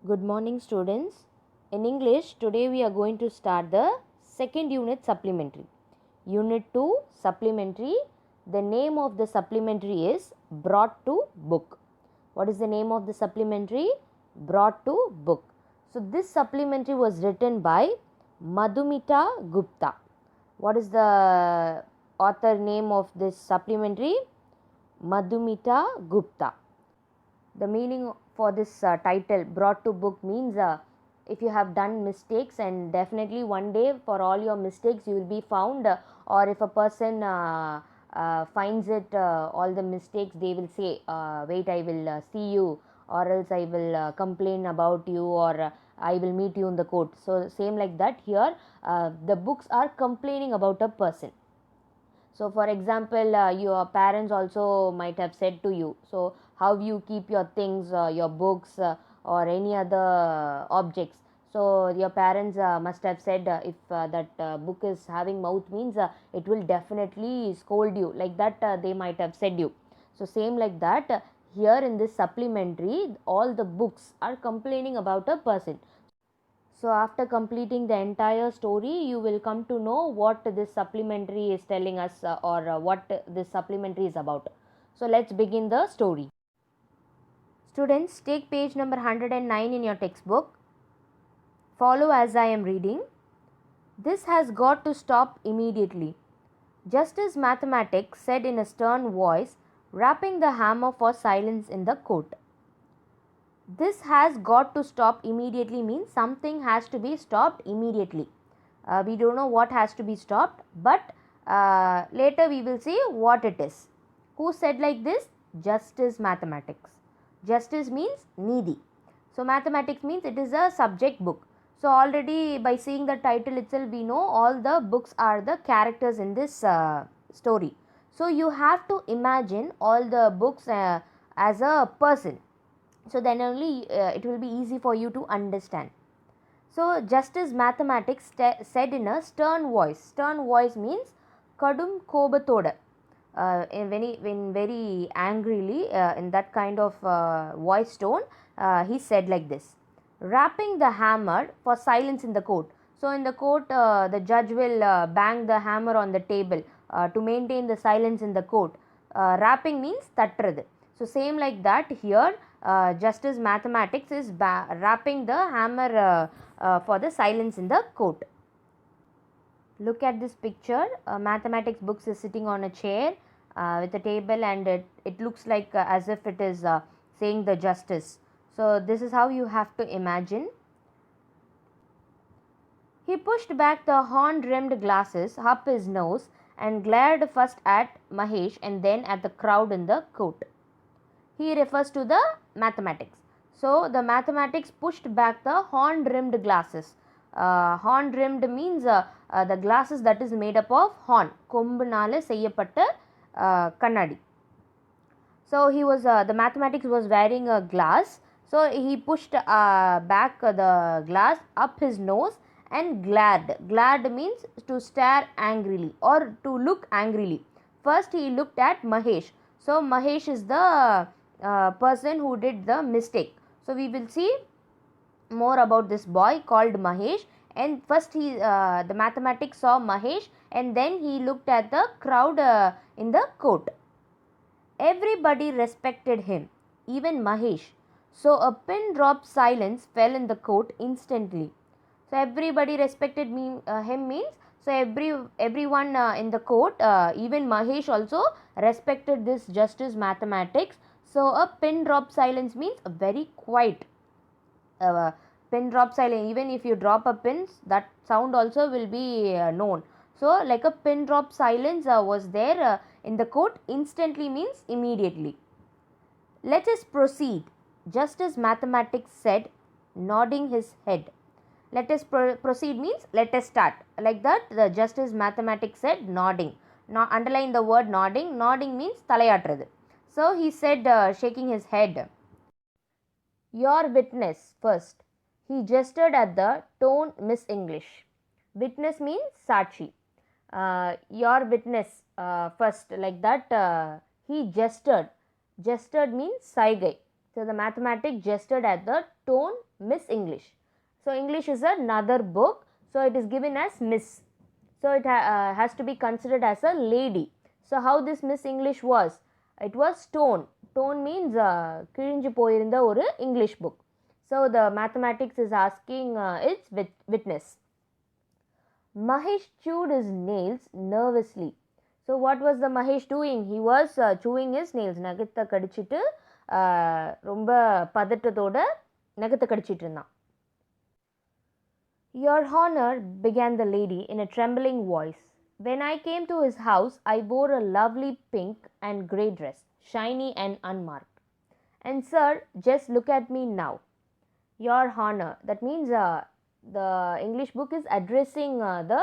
Good morning, students. In English, today we are going to start the second unit supplementary. Unit 2 supplementary. The name of the supplementary is Brought to Book. What is the name of the supplementary? Brought to Book. So, this supplementary was written by Madhumita Gupta. What is the author name of this supplementary? Madhumita Gupta. The meaning for this title Brought to Book means if you have done mistakes, and definitely one day for all your mistakes you will be found, or if a person finds it all the mistakes, they will say wait, I will see you, or else I will complain about you, or I will meet you in the court. So same like that here, the books are complaining about a person. So for example, your parents also might have said to you, so how you keep your things, your books, or any other objects. So your parents must have said, if that book is having mouth, means it will definitely scold you, like that they might have said you. So same like that, here in this supplementary, all the books are complaining about a person. So after completing the entire story, you will come to know what this supplementary is telling us, or what this supplementary is about. So let's begin the story. Students, take page number 109 in your textbook. Follow as I am reading. This has got to stop immediately. Justice Mathematics said in a stern voice, rapping the hammer for silence in the court. This has got to stop immediately means something has to be stopped immediately. We don't know what has to be stopped, but later we will see what it is. Who said like this? Justice Mathematics. Justice means needy. So mathematics means it is a subject book. So already by seeing the title itself, we know all the books are the characters in this story. So you have to imagine all the books as a person. So then only it will be easy for you to understand. So Justice Mathematics said in a stern voice means kadum kobathoda, when very angrily, in that kind of voice tone, he said like this, rapping the hammer for silence in the court. So in the court, the judge will bang the hammer on the table to maintain the silence in the court. Rapping means tattradu. So same like that here, Justice Mathematics is rapping the hammer for the silence in the court. Look at this picture. Mathematics books is sitting on a chair with a table, and it looks like as if it is saying the justice. So this is how you have to imagine. He pushed back the horn-rimmed glasses up his nose and glared first at Mahesh and then at the crowd in the court. He refers to the mathematics. So the mathematics pushed back the horn-rimmed glasses. Horn-rimmed means the glasses that is made up of horn. கொம்புனால செய்யப்பட்ட கண்ணாடி. So he was the mathematics was wearing a glass. So he pushed back the glass up his nose and glared. Glared means to stare angrily or to look angrily. First he looked at Mahesh. So Mahesh is the person who did the mistake. So we will see more about this boy called Mahesh. And first the mathematics saw Mahesh, and then he looked at the crowd in the court. Everybody respected him, even Mahesh. So a pin drop silence fell in the court instantly. So everybody respected him means, so everyone in the court, even Mahesh also respected this Justice Mathematics. So a pin drop silence means a very quiet. Pin drop silence, even if you drop a pin, that sound also will be known. So like a pin drop silence was there in the court. Instantly means immediately. Let us proceed, Justice Mathematics said, nodding his head. Let us proceed means let us start. Like that, the Justice Mathematics said, nodding. Now underline the word nodding. Nodding means தலையாட்டுறது. So he said, shaking his head. Your witness first. He gestured at the tone Miss English. Witness means Sachi. Your witness first, like that. He gestured. Gestured means saigai. So the mathematic gestured at the tone Miss English. So English is another book, so it is given as Miss. So it has to be considered as a lady. So how this Miss English was? It was tone. Tone means கிழிஞ்சு போயிருந்த ஒரு English book. So the mathematics is asking its witness. Mahesh chewed his nails nervously. So what was the Mahesh doing? He was chewing his nails. நகத்தை கடிச்சிட்டு ரொம்ப பதட்டத்தோட நகத்தை கடிச்சிட்டு இருந்தான். Your Honor, began the lady in a trembling voice, when I came to his house, I wore a lovely pink and grey dress, shiny and unmarked. And sir, just look at me now. Your Honor, that means the English book is addressing the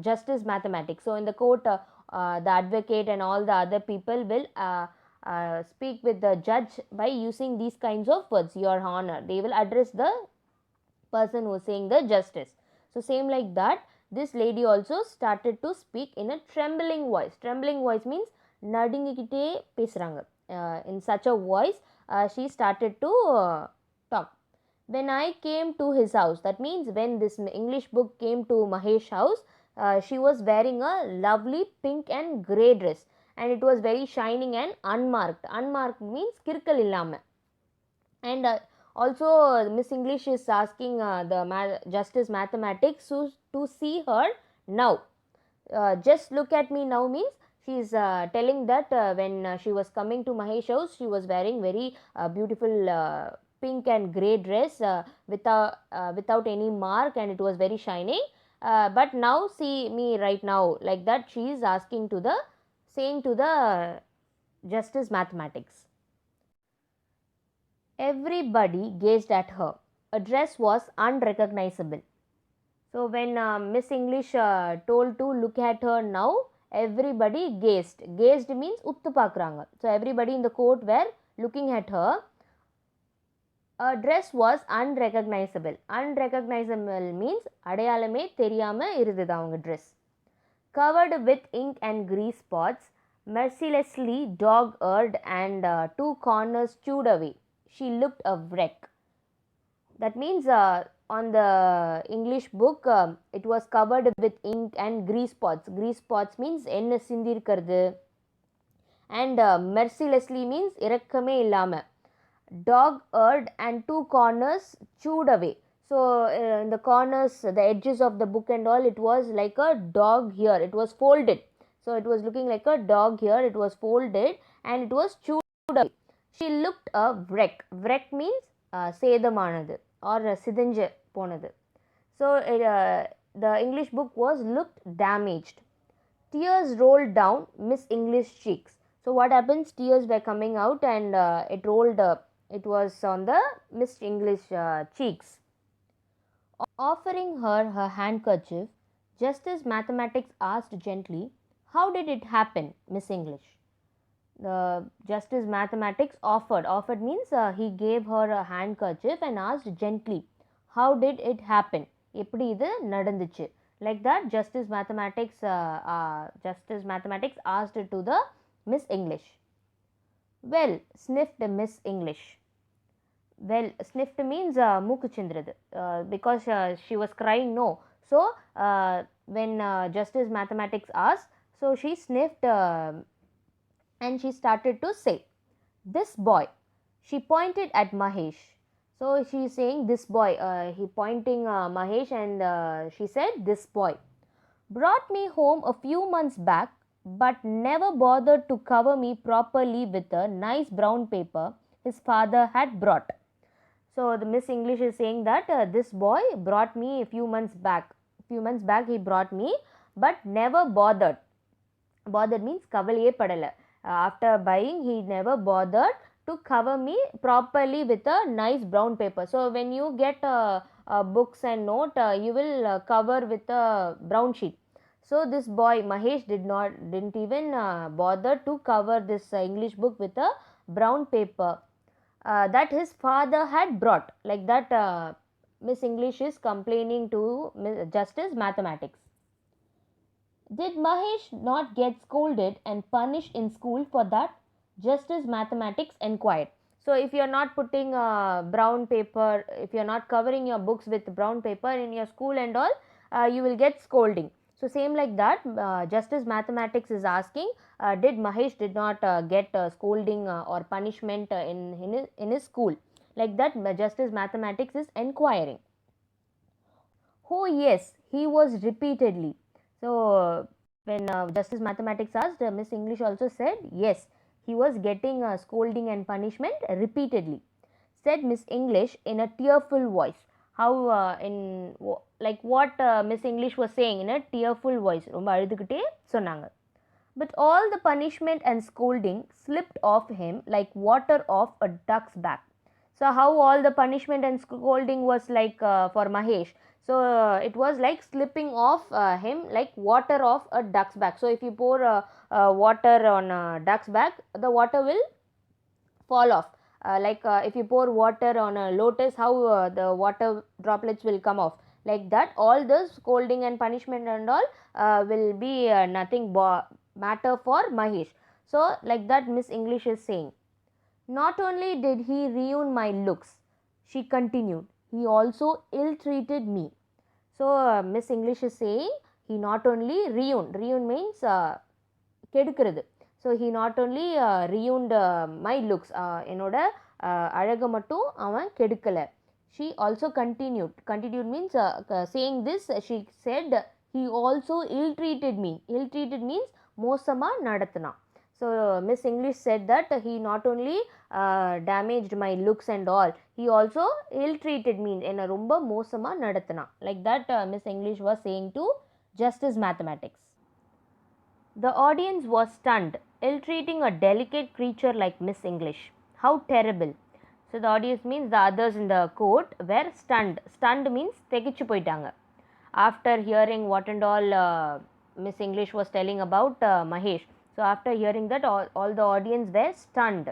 justice mathematics. So in the court, the advocate and all the other people will speak with the judge by using these kinds of words. Your Honor, they will address the person who is saying the justice. So same like that, this lady also started to speak in a trembling voice. Trembling voice means நடுங்கிக்கிட்டே பேசுகிறாங்க. In such a voice she started to talk. When I came to his house, that means when this English book came to Mahesh house, she was wearing a lovely pink and grey dress, and it was very shining and unmarked. Unmarked means kirkal illama. And also Miss English is asking the justice mathematics to see her now. Just look at me now means she is telling that when she was coming to Mahesh house, she was wearing very beautiful pink and grey dress without any mark, and it was very shining. But now see me right now, like that she is asking to the saying to the justice mathematics. Everybody gazed at her. Her dress was unrecognizable. So when Miss English told to look at her now, everybody gazed. Gazed means uttu paakranga. So everybody in the court were looking at her. Her dress was unrecognizable. Unrecognizable means அடையாளமே தெரியாம இருந்தது அவங்க dress. Covered with ink and grease spots, mercilessly dog-eared and two corners chewed away. She looked a wreck. That means on the English book, it was covered with ink and grease spots. Grease spots means என்ன சிந்திருக்கிறது. And mercilessly means இரக்கமே இல்லாம. Dog-eared and two corners chewed away. So in the corners, the edges of the book and all, it was like a dog here. It was folded. So it was looking like a dog here. It was folded and it was chewed away. She looked a wreck. Wreck means சேதமானது or சிதைஞ்சு போனது. So the English book was looked damaged. Tears rolled down Miss English cheeks. So what happens? Tears were coming out and it rolled it was on the Miss English cheeks. Offering her her handkerchief, Justice Mathematics asked gently, how did it happen, Miss English? The Justice Mathematics offered means he gave her a handkerchief and asked gently, how did it happen? எப்படி இது நடந்துச்சு? Like that, Justice Mathematics asked to the Miss English. Well, sniffed Miss English. Well, sniffed means மூக்கு சிந்துறது, because she was crying no. So when Justice Mathematics asked, so she sniffed and she started to say, this boy. She pointed at Mahesh. So she is saying this boy, he pointing Mahesh, and she said this boy brought me home a few months back, but never bothered to cover me properly with a nice brown paper his father had brought. So the Miss English is saying that this boy brought me a few months back. He brought me, but never bothered. Bothered means கவலையே படல. After buying, he never bothered to cover me properly with a nice brown paper. So when you get books and note, you will cover with a brown sheet. So this boy Mahesh didn't even bother to cover this English book with a brown paper that his father had brought. Like that, Miss English is complaining to Justice Mathematics. Did Mahesh not get scolded and punished in school for that? Justice Mathematics enquired. So if you are not putting brown paper, if you are not covering your books with brown paper in your school and all, you will get scolding. So same like that, Justice Mathematics is asking, did Mahesh did not get scolding or punishment in his school? Like that, Justice Mathematics is enquiring. Oh yes, he was repeatedly. So when Justice Mathematics asked, Miss English also said yes, he was getting scolding and punishment repeatedly. Said Miss English in a tearful voice. How like what Miss English was saying in a tearful voice. ரொம்ப அழுதுகிட்டே சொன்னாங்க. But all the punishment and scolding slipped off him like water off a duck's back. So how all the punishment and scolding was like for Mahesh. So it was like slipping off him like water off a duck's back. So if you pour water on a duck's back, the water will fall off. If you pour water on a lotus, how the water droplets will come off. Like that, all the scolding and punishment and all will be nothing matter for Mahesh. So like that, Miss English is saying, not only did he ruin my looks, she continued, he also ill-treated me. So Miss English is saying, he not only ruin means கெடுக்கிறது. So he not only ruined my looks, என்னோட அழகை மட்டும் அவன் கெடுக்கலை. She also continued means saying this, she said he also ill-treated me. Ill-treated means மோசமாக நடத்தினான். So Miss English said that he not only damaged my looks and all, he also ill-treated me, என்னை ரொம்ப மோசமாக நடத்தினான். Like that, Miss English was saying to Justice Mathematics. The audience was stunned, ill-treating a delicate creature like Miss English. How terrible. So the audience means the others in the court were stunned. Stunned means தெகிச்சு போயிட்டாங்க. After hearing what and all Miss English was telling about Mahesh. So after hearing that, all the audience were stunned.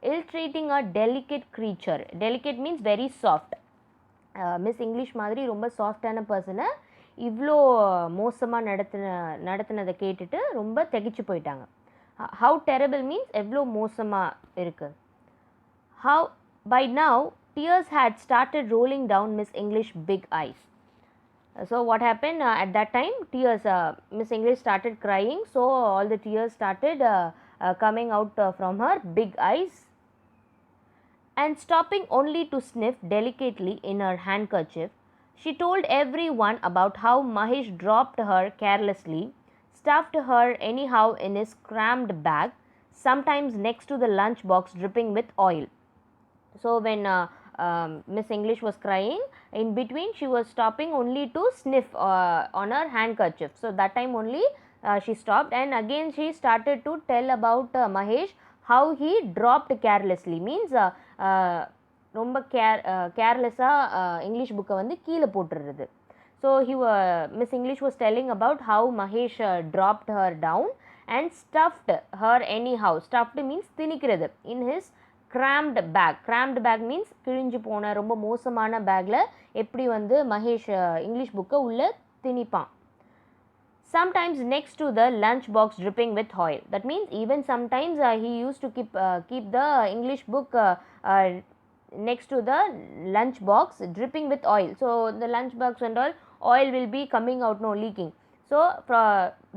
Ill-treating a delicate creature. Delicate means very soft. Miss English மாதிரி ரொம்ப சாஃப்டான பர்சனை இவ்வளோ மோசமாக நடத்தினதை கேட்டுட்டு ரொம்ப திகைச்சு போயிட்டாங்க. How terrible means எவ்வளோ மோசமாக இருக்குது. How by now tears had started rolling down Miss English big eyes. So what happened at that time, tears, Miss English started crying, so all the tears started coming out from her big eyes, and stopping only to sniff delicately in her handkerchief, she told everyone about how Mahesh dropped her carelessly, stuffed her anyhow in his crammed bag, sometimes next to the lunch box dripping with oil. So when Miss English was crying, in between she was stopping only to sniff on her handkerchief. So that time only she stopped, and again she started to tell about Mahesh, how he dropped carelessly means ரொம்ப கேர்லெஸ்ஸாக English புக்கை வந்து கீழே போட்டுடுறது. So Miss English was telling about how Mahesh dropped her down and stuffed her anyhow. Stuffed means திணிக்கிறது. In his crammed bag. Crammed bag means கிழிஞ்சு போன ரொம்ப மோசமான பேக்கில் எப்படி வந்து மகேஷ் இங்கிலீஷ் புக்கை உள்ளே திணிப்பான். Sometimes next to the lunch box dripping with oil. That means even sometimes he used to keep the English book next to the lunch box dripping with oil. So the lunch box and all, oil will be coming out, no leaking. So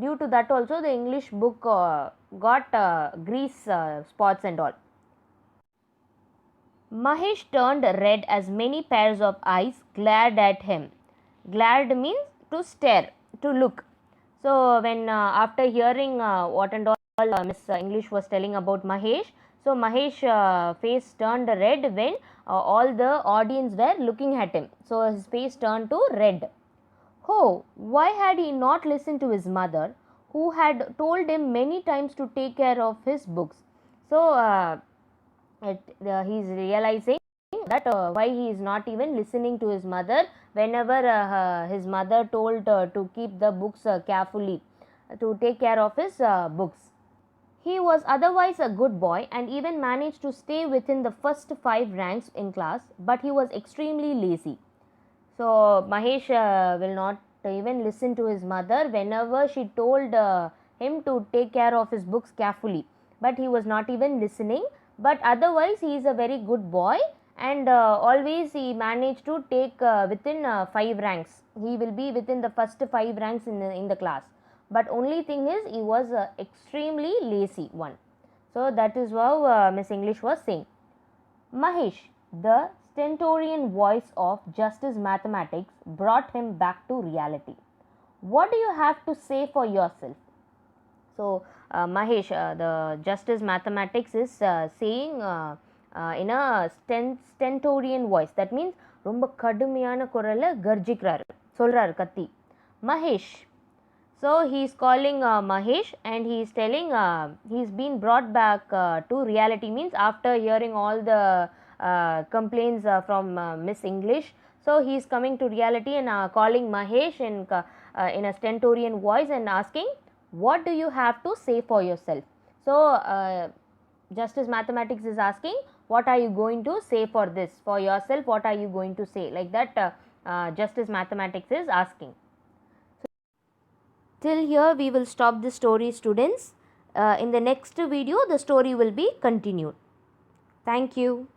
due to that also the English book got grease spots and all. Mahesh turned red as many pairs of eyes glared at him. Glared means to stare, to look. So when after hearing what and all Miss English was telling about Mahesh, so Mahesh face turned red when all the audience were looking at him. So his face turned to red. Oh, why had he not listened to his mother, who had told him many times to take care of his books? So he is realizing that why he is not even listening to his mother whenever his mother told to keep the books carefully, to take care of his books. He was otherwise a good boy and even managed to stay within the first 5 ranks in class, but he was extremely lazy. So Mahesh will not even listen to his mother whenever she told him to take care of his books carefully, but he was not even listening. but otherwise he is a very good boy, and always he managed to take within 5 ranks. He will be within the first 5 ranks in the class, but only thing is he was extremely lazy one. So that is how Miss English was saying. Mahesh, the stentorian voice of Justice Mathematics, brought him back to reality. What do you have to say for yourself? So, Mahesh, the Justice Mathematics is saying in a stentorian voice. That means ரொம்ப கடுமையான குரல்ல கர்ஜிக்கிறாரு, சொல்றாரு கத்தி. Mahesh. So he is calling Mahesh, and he is telling he's been brought back to reality, means after hearing all the complaints from Miss English. So he is coming to reality and calling Mahesh in a stentorian voice and asking, what do you have to say for yourself? So Justice Mathematics is asking, what are you going to say for this, for yourself, what are you going to say, like that Justice Mathematics is asking. Till here we will stop the story, students. In the next video the story will be continued. Thank you.